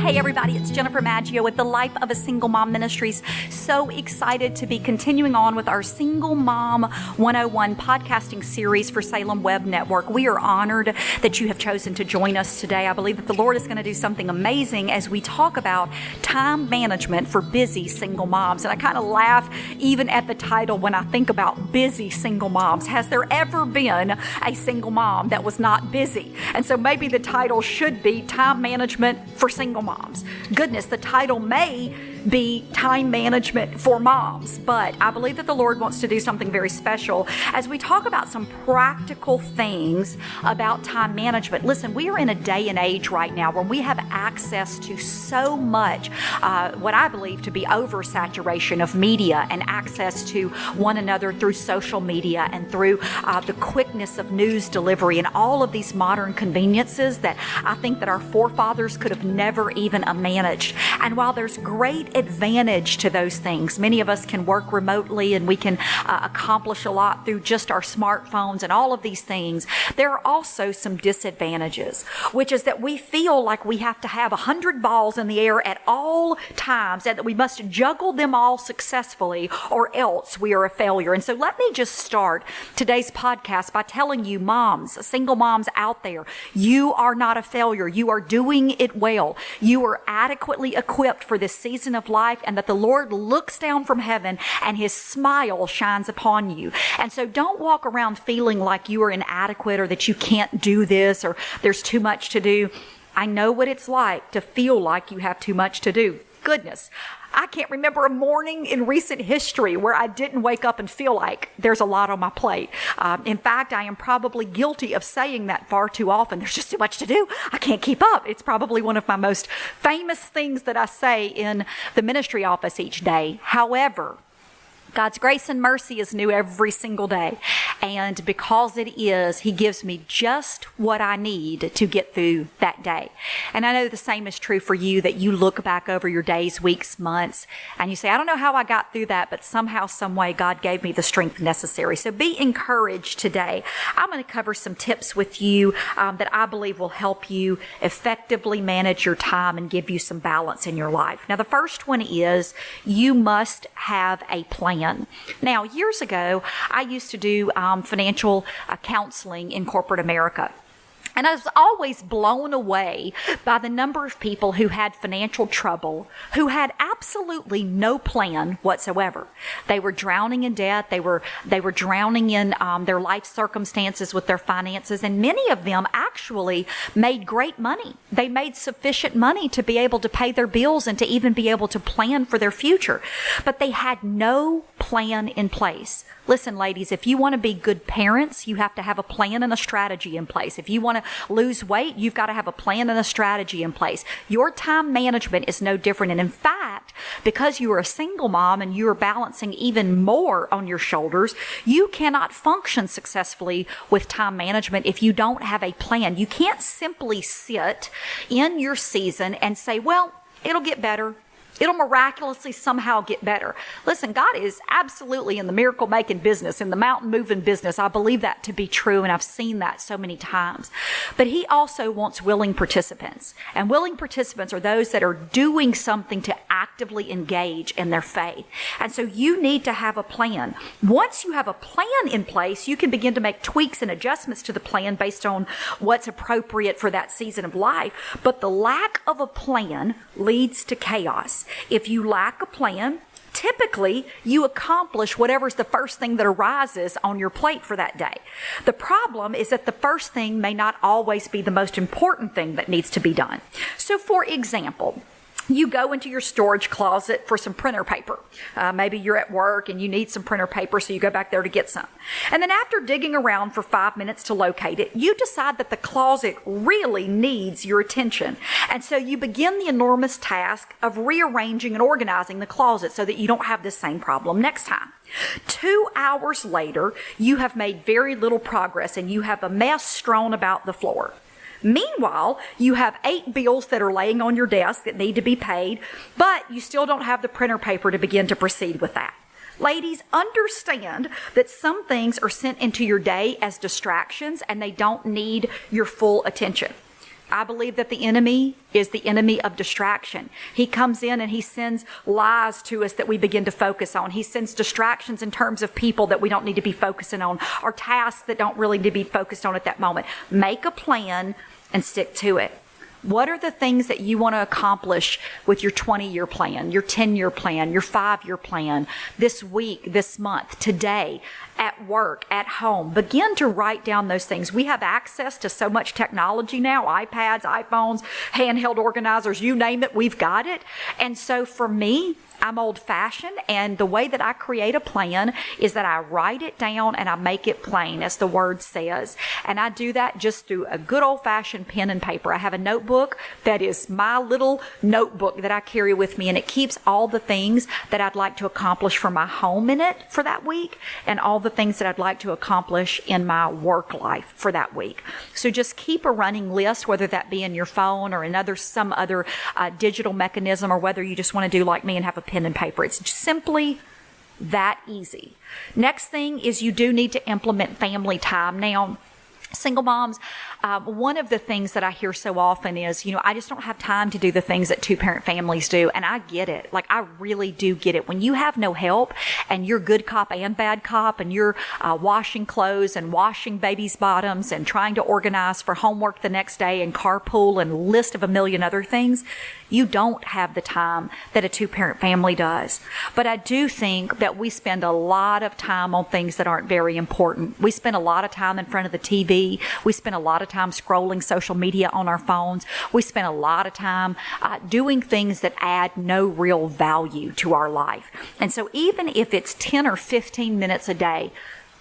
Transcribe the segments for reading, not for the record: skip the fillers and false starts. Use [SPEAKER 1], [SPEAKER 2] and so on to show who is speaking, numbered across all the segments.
[SPEAKER 1] Hey everybody, it's Jennifer Maggio with the Life of a Single Mom Ministries. So excited to be continuing on with our Single Mom 101 podcasting series for Salem Web Network. We are honored that you have chosen to join us today. I believe that the Lord is going to do something amazing as we talk about time management for busy single moms. And I kind of laugh even at the title when I think about busy single moms. Has there ever been a single mom that was not busy? And so maybe the title should be Time Management for Single Moms. Goodness, the title may be Time Management for Moms, but I believe that the Lord wants to do something very special as we talk about some practical things about time management. Listen, we are in a day and age right now where we have access to so much, what I believe to be oversaturation of media and access to one another through social media and through the quickness of news delivery and all of these modern conveniences that I think that our forefathers could have never even managed. And while there's great advantage to those things, many of us can work remotely and we can accomplish a lot through just our smartphones and all of these things. There are also some disadvantages, which is that we feel like we have to have 100 balls in the air at all times and that we must juggle them all successfully or else we are a failure. And so let me just start today's podcast by telling you, moms, single moms out there, you are not a failure. You are doing it well. You are adequately equipped for this season of life, and that the Lord looks down from heaven and his smile shines upon you. And so don't walk around feeling like you are inadequate or that you can't do this or there's too much to do. I know what it's like to feel like you have too much to do. Goodness, I can't remember a morning in recent history where I didn't wake up and feel like there's a lot on my plate. In fact, I am probably guilty of saying that far too often. There's just too much to do. I can't keep up. It's probably one of my most famous things that I say in the ministry office each day. However, God's grace and mercy is new every single day. And because it is, he gives me just what I need to get through that day. And I know the same is true for you, that you look back over your days, weeks, months, and you say, I don't know how I got through that, but somehow, some way, God gave me the strength necessary. So be encouraged today. I'm going to cover some tips with you that I believe will help you effectively manage your time and give you some balance in your life. Now, the first one is you must have a plan. Now, years ago, I used to do financial counseling in corporate America. And I was always blown away by the number of people who had financial trouble, who had absolutely no plan whatsoever. They were drowning in debt. They were drowning in their life circumstances with their finances. And many of them actually made great money. They made sufficient money to be able to pay their bills and to even be able to plan for their future. But they had no plan in place. Listen, ladies, if you want to be good parents, you have to have a plan and a strategy in place. If you want to lose weight, you've got to have a plan and a strategy in place. Your time management is no different. And in fact, because you are a single mom and you are balancing even more on your shoulders, you cannot function successfully with time management if you don't have a plan. You can't simply sit in your season and say, well, it'll get better. It'll miraculously somehow get better. Listen, God is absolutely in the miracle-making business, in the mountain-moving business. I believe that to be true, and I've seen that so many times. But he also wants willing participants. And willing participants are those that are doing something to actively engage in their faith. And so you need to have a plan. Once you have a plan in place, you can begin to make tweaks and adjustments to the plan based on what's appropriate for that season of life. But the lack of a plan leads to chaos. If you lack a plan, typically you accomplish whatever's the first thing that arises on your plate for that day. The problem is that the first thing may not always be the most important thing that needs to be done. So for example, you go into your storage closet for some printer paper. Maybe you're at work and you need some printer paper, so you go back there to get some. And then after digging around for 5 minutes to locate it, you decide that the closet really needs your attention. And so you begin the enormous task of rearranging and organizing the closet so that you don't have this same problem next time. 2 hours later, you have made very little progress and you have a mess strewn about the floor. Meanwhile, you have 8 bills that are laying on your desk that need to be paid, but you still don't have the printer paper to begin to proceed with that. Ladies, understand that some things are sent into your day as distractions and they don't need your full attention. I believe that the enemy is the enemy of distraction. He comes in and he sends lies to us that we begin to focus on. He sends distractions in terms of people that we don't need to be focusing on, or tasks that don't really need to be focused on at that moment. Make a plan and stick to it. What are the things that you want to accomplish with your 20-year plan, your 10-year plan, your 5-year plan, this week, this month, today, at work, at home? Begin to write down those things. We have access to so much technology now, iPads, iPhones, handheld organizers, you name it, we've got it. And so for me, I'm old-fashioned, and the way that I create a plan is that I write it down and I make it plain, as the word says. And I do that just through a good old-fashioned pen and paper. I have a notebook that is my little notebook that I carry with me, and it keeps all the things that I'd like to accomplish for my home in it for that week, and all the things that I'd like to accomplish in my work life for that week. So just keep a running list, whether that be in your phone or in some other digital mechanism, or whether you just want to do like me and have a pen and paper. It's simply that easy. Next thing is you do need to implement family time. Now, single moms, one of the things that I hear so often is, I just don't have time to do the things that two-parent families do. And I get it. Like, I really do get it. When you have no help and you're good cop and bad cop, and you're washing clothes and washing babies' bottoms and trying to organize for homework the next day and carpool and a list of a million other things, you don't have the time that a two-parent family does. But I do think that we spend a lot of time on things that aren't very important. We spend a lot of time in front of the TV. We spend a lot of time scrolling social media on our phones. We spend a lot of time doing things that add no real value to our life. And so even if it's 10 or 15 minutes a day,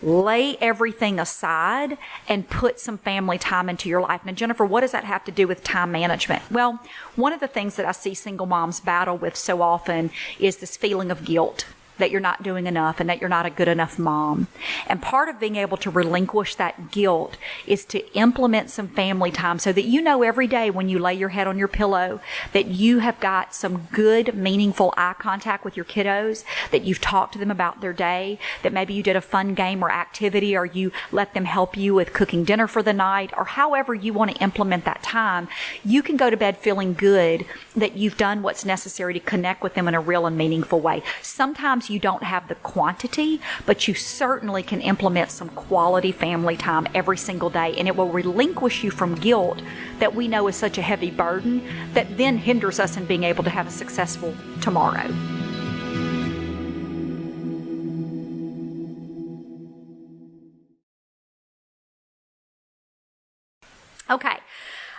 [SPEAKER 1] lay everything aside and put some family time into your life. Now, Jennifer, what does that have to do with time management? Well, one of the things that I see single moms battle with so often is this feeling of guilt, that you're not doing enough and that you're not a good enough mom. And part of being able to relinquish that guilt is to implement some family time, so that you know every day when you lay your head on your pillow that you have got some good, meaningful eye contact with your kiddos, that you've talked to them about their day, that maybe you did a fun game or activity, or you let them help you with cooking dinner for the night, or however you want to implement that time. You can go to bed feeling good that you've done what's necessary to connect with them in a real and meaningful way. Sometimes you don't have the quantity, but you certainly can implement some quality family time every single day, and it will relinquish you from guilt that we know is such a heavy burden that then hinders us in being able to have a successful tomorrow. Okay,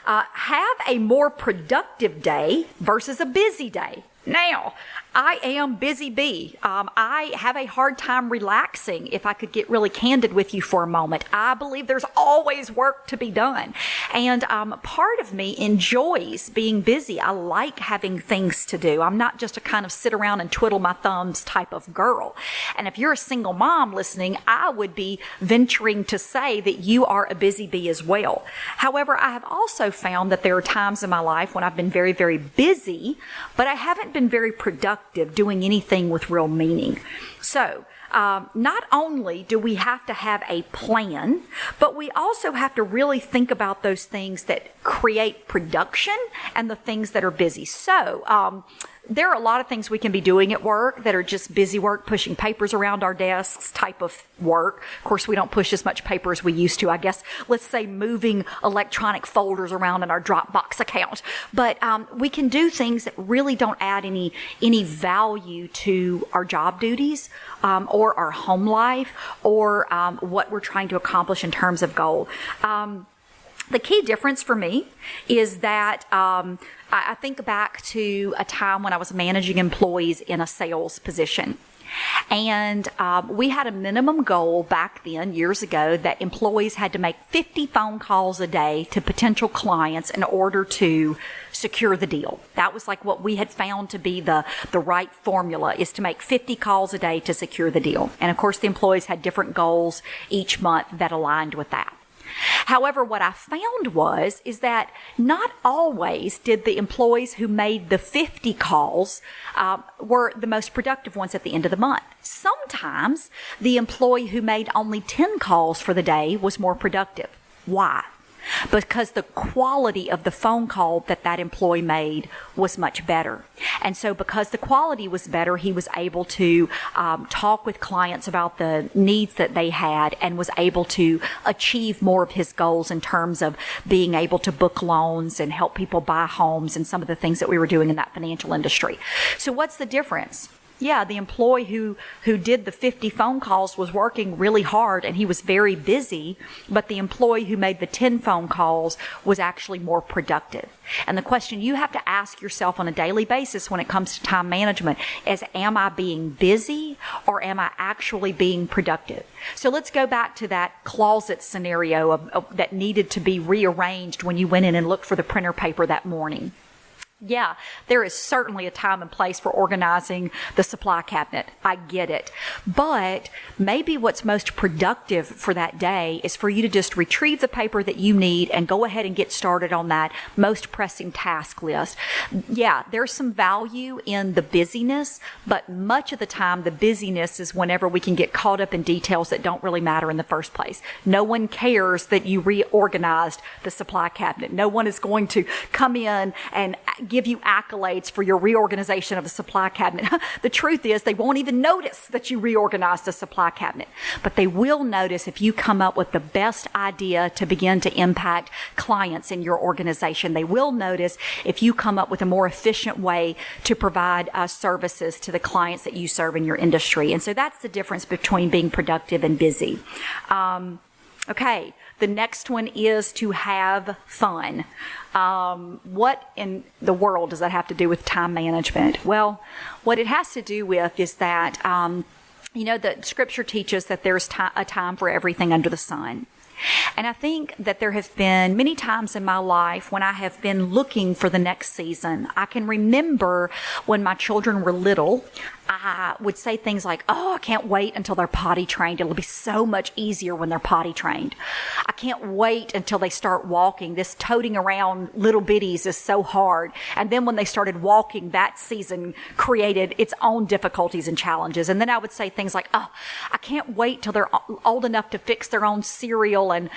[SPEAKER 1] have a more productive day versus a busy day. Now, I am busy bee. I have a hard time relaxing, if I could get really candid with you for a moment. I believe there's always work to be done. And part of me enjoys being busy. I like having things to do. I'm not just a kind of sit around and twiddle my thumbs type of girl. And if you're a single mom listening, I would be venturing to say that you are a busy bee as well. However, I have also found that there are times in my life when I've been very, very busy, but I haven't been very productive doing anything with real meaning. So, not only do we have to have a plan, but we also have to really think about those things that create production and the things that are busy. So, there are a lot of things we can be doing at work that are just busy work, pushing papers around our desks type of work. Of course, we don't push as much paper as we used to. I guess, let's say moving electronic folders around in our Dropbox account. But we can do things that really don't add any value to our job duties or our home life or what we're trying to accomplish in terms of goal. The key difference for me is that I think back to a time when I was managing employees in a sales position. And we had a minimum goal back then, years ago, that employees had to make 50 phone calls a day to potential clients in order to secure the deal. That was like what we had found to be the right formula, is to make 50 calls a day to secure the deal. And of course, the employees had different goals each month that aligned with that. However, what I found is that not always did the employees who made the 50 calls were the most productive ones at the end of the month. Sometimes the employee who made only 10 calls for the day was more productive. Why? because the quality of the phone call that employee made was much better. And so because the quality was better, he was able to talk with clients about the needs that they had and was able to achieve more of his goals in terms of being able to book loans and help people buy homes and some of the things that we were doing in that financial industry. So what's the difference? Yeah, the employee who did the 50 phone calls was working really hard and he was very busy, but the employee who made the 10 phone calls was actually more productive. And the question you have to ask yourself on a daily basis when it comes to time management is, am I being busy or am I actually being productive? So let's go back to that closet scenario that needed to be rearranged when you went in and looked for the printer paper that morning. Yeah, there is certainly a time and place for organizing the supply cabinet. I get it. But maybe what's most productive for that day is for you to just retrieve the paper that you need and go ahead and get started on that most pressing task list. Yeah, there's some value in the busyness, but much of the time the busyness is whenever we can get caught up in details that don't really matter in the first place. No one cares that you reorganized the supply cabinet. No one is going to come in and give you accolades for your reorganization of the supply cabinet. The truth is they won't even notice that you reorganized the supply cabinet, but they will notice if you come up with the best idea to begin to impact clients in your organization. They will notice if you come up with a more efficient way to provide services to the clients that you serve in your industry. And so that's the difference between being productive and busy. Okay, the next one is to have fun. What in the world does that have to do with time management? Well, what it has to do with is that, the scripture teaches that there's a time for everything under the sun. And I think that there have been many times in my life when I have been looking for the next season. I can remember when my children were little, I would say things like, oh, I can't wait until they're potty trained. It'll be so much easier when they're potty trained. I can't wait until they start walking. This toting around little bitties is so hard. And then when they started walking, that season created its own difficulties and challenges. And then I would say things like, oh, I can't wait till they're old enough to fix their own cereal and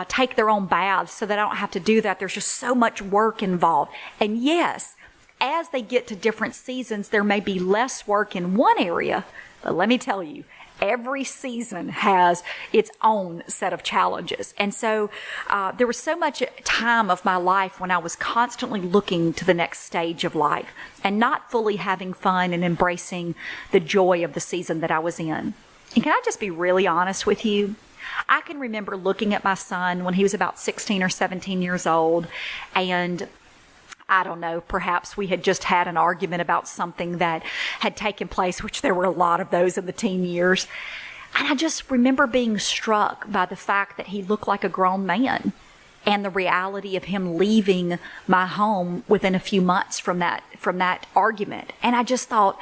[SPEAKER 1] take their own baths so that I don't have to do that. There's just so much work involved. And yes, as they get to different seasons, there may be less work in one area, but let me tell you, every season has its own set of challenges. And so there was so much time of my life when I was constantly looking to the next stage of life and not fully having fun and embracing the joy of the season that I was in. And can I just be really honest with you? I can remember looking at my son when he was about 16 or 17 years old, and I don't know, perhaps we had just had an argument about something that had taken place, which there were a lot of those in the teen years. And I just remember being struck by the fact that he looked like a grown man and the reality of him leaving my home within a few months from that argument. And I just thought,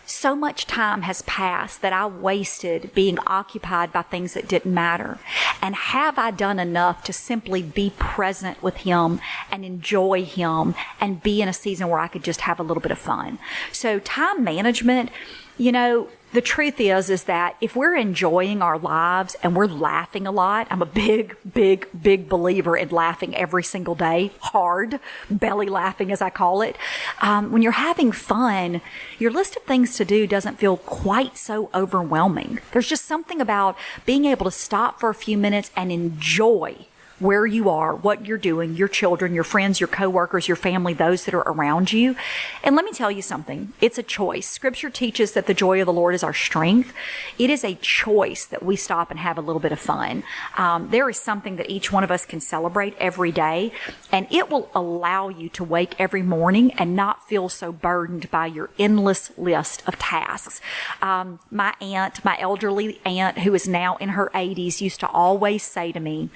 [SPEAKER 1] so much time has passed that I wasted being occupied by things that didn't matter. And have I done enough to simply be present with him and enjoy him and be in a season where I could just have a little bit of fun? So time management, the truth is that if we're enjoying our lives and we're laughing a lot, I'm a big believer in laughing every single day, hard, belly laughing as I call it. When you're having fun, your list of things to do doesn't feel quite so overwhelming. There's just something about being able to stop for a few minutes and enjoy where you are, what you're doing, your children, your friends, your coworkers, your family, those that are around you. And let me tell you something. It's a choice. Scripture teaches that the joy of the Lord is our strength. It is a choice that we stop and have a little bit of fun. There is something that each one of us can celebrate every day, and it will allow you to wake every morning and not feel so burdened by your endless list of tasks. My elderly aunt, who is now in her 80s, used to always say to me,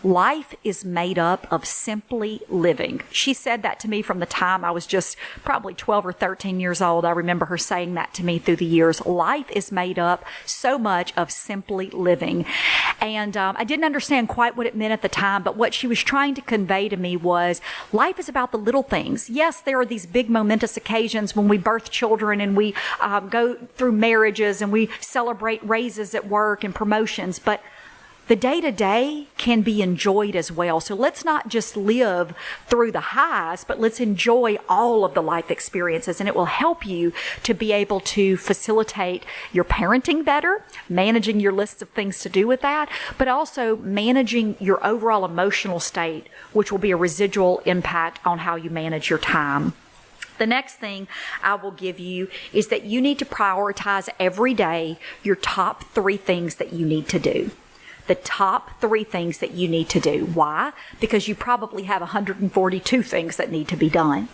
[SPEAKER 1] life is made up of simply living. She said that to me from the time I was just probably 12 or 13 years old. I remember her saying that to me through the years. Life is made up so much of simply living. And I didn't understand quite what it meant at the time, but what she was trying to convey to me was life is about the little things. Yes, there are these big momentous occasions when we birth children and we go through marriages and we celebrate raises at work and promotions, but The day-to-day can be enjoyed as well. So let's not just live through the highs, but let's enjoy all of the life experiences. And it will help you to be able to facilitate your parenting better, managing your list of things to do with that, but also managing your overall emotional state, which will be a residual impact on how you manage your time. The next thing I will give you is that you need to prioritize every day your top 3 things that you need to do. The top 3 things that you need to do. Why? Because you probably have 142 things that need to be done.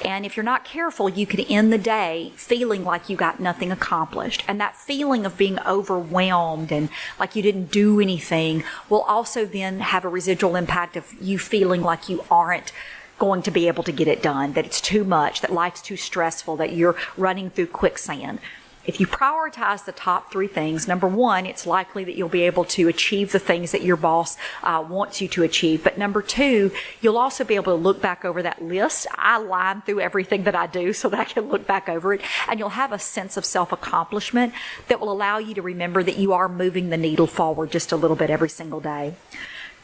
[SPEAKER 1] And if you're not careful, you could end the day feeling like you got nothing accomplished. And that feeling of being overwhelmed and like you didn't do anything will also then have a residual impact of you feeling like you aren't going to be able to get it done, that it's too much, that life's too stressful, that you're running through quicksand. If you prioritize the top 3 things, number 1, it's likely that you'll be able to achieve the things that your boss wants you to achieve. But number 2, you'll also be able to look back over that list. I line through everything that I do so that I can look back over it. And you'll have a sense of self-accomplishment that will allow you to remember that you are moving the needle forward just a little bit every single day.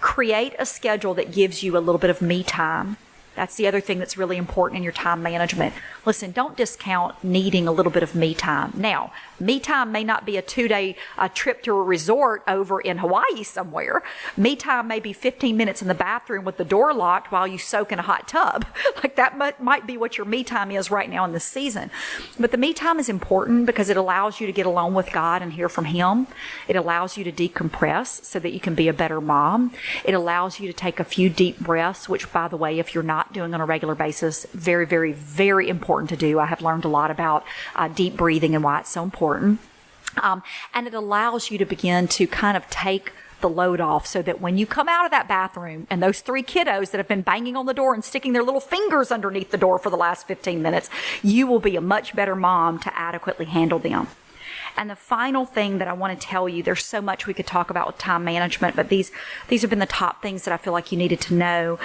[SPEAKER 1] Create a schedule that gives you a little bit of me time. That's the other thing that's really important in your time management. Listen, don't discount needing a little bit of me time. Now, me time may not be a 2-day trip to a resort over in Hawaii somewhere. Me time may be 15 minutes in the bathroom with the door locked while you soak in a hot tub. Like that might be what your me time is right now in this season. But the me time is important because it allows you to get alone with God and hear from Him. It allows you to decompress so that you can be a better mom. It allows you to take a few deep breaths, which, by the way, if you're not doing on a regular basis, very, very, very important to do. I have learned a lot about deep breathing and why it's so important. And it allows you to begin to kind of take the load off so that when you come out of that bathroom and those 3 kiddos that have been banging on the door and sticking their little fingers underneath the door for the last 15 minutes, you will be a much better mom to adequately handle them. And the final thing that I want to tell you, there's so much we could talk about with time management, but these have been the top things that I feel like you needed to know,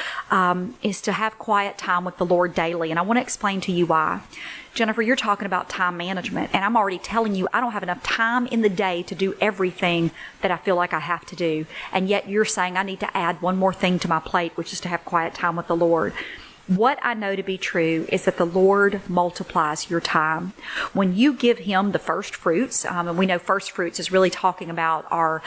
[SPEAKER 1] is to have quiet time with the Lord daily. And I want to explain to you why. Jennifer, you're talking about time management, and I'm already telling you I don't have enough time in the day to do everything that I feel like I have to do. And yet you're saying I need to add one more thing to my plate, which is to have quiet time with the Lord. What I know to be true is that the Lord multiplies your time. When you give Him the first fruits, and we know first fruits is really talking about our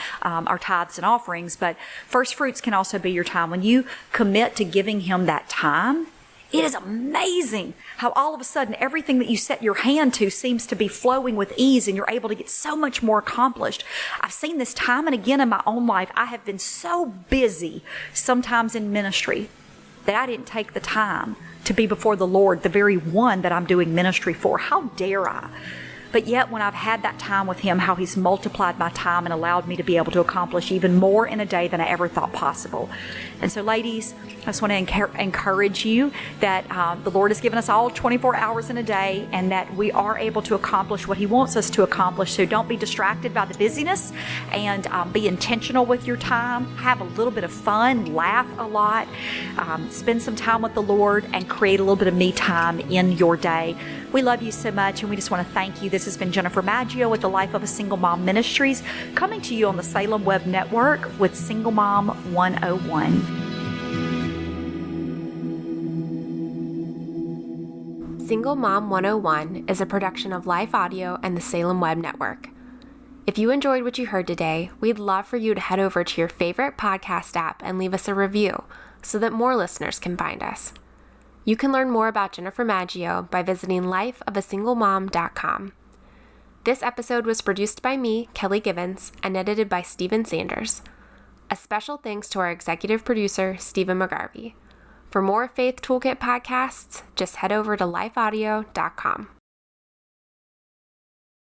[SPEAKER 1] tithes and offerings, but first fruits can also be your time. When you commit to giving Him that time, it is amazing how all of a sudden everything that you set your hand to seems to be flowing with ease and you're able to get so much more accomplished. I've seen this time and again in my own life. I have been so busy, sometimes in ministry, that I didn't take the time to be before the Lord, the very one that I'm doing ministry for. How dare I? But yet when I've had that time with Him, how He's multiplied my time and allowed me to be able to accomplish even more in a day than I ever thought possible. And so ladies, I just want to encourage you that the Lord has given us all 24 hours in a day and that we are able to accomplish what He wants us to accomplish. So don't be distracted by the busyness and be intentional with your time. Have a little bit of fun, laugh a lot, spend some time with the Lord and create a little bit of me time in your day. We love you so much and we just want to thank you. This has been Jennifer Maggio with the Life of a Single Mom Ministries, coming to you on the Salem Web Network with Single Mom 101.
[SPEAKER 2] Single Mom 101 is a production of Life Audio and the Salem Web Network. If you enjoyed what you heard today, we'd love for you to head over to your favorite podcast app and leave us a review so that more listeners can find us. You can learn more about Jennifer Maggio by visiting lifeofasinglemom.com. This episode was produced by me, Kelly Givens, and edited by Stephen Sanders. A special thanks to our executive producer, Stephen McGarvey. For more Faith Toolkit podcasts, just head over to lifeaudio.com.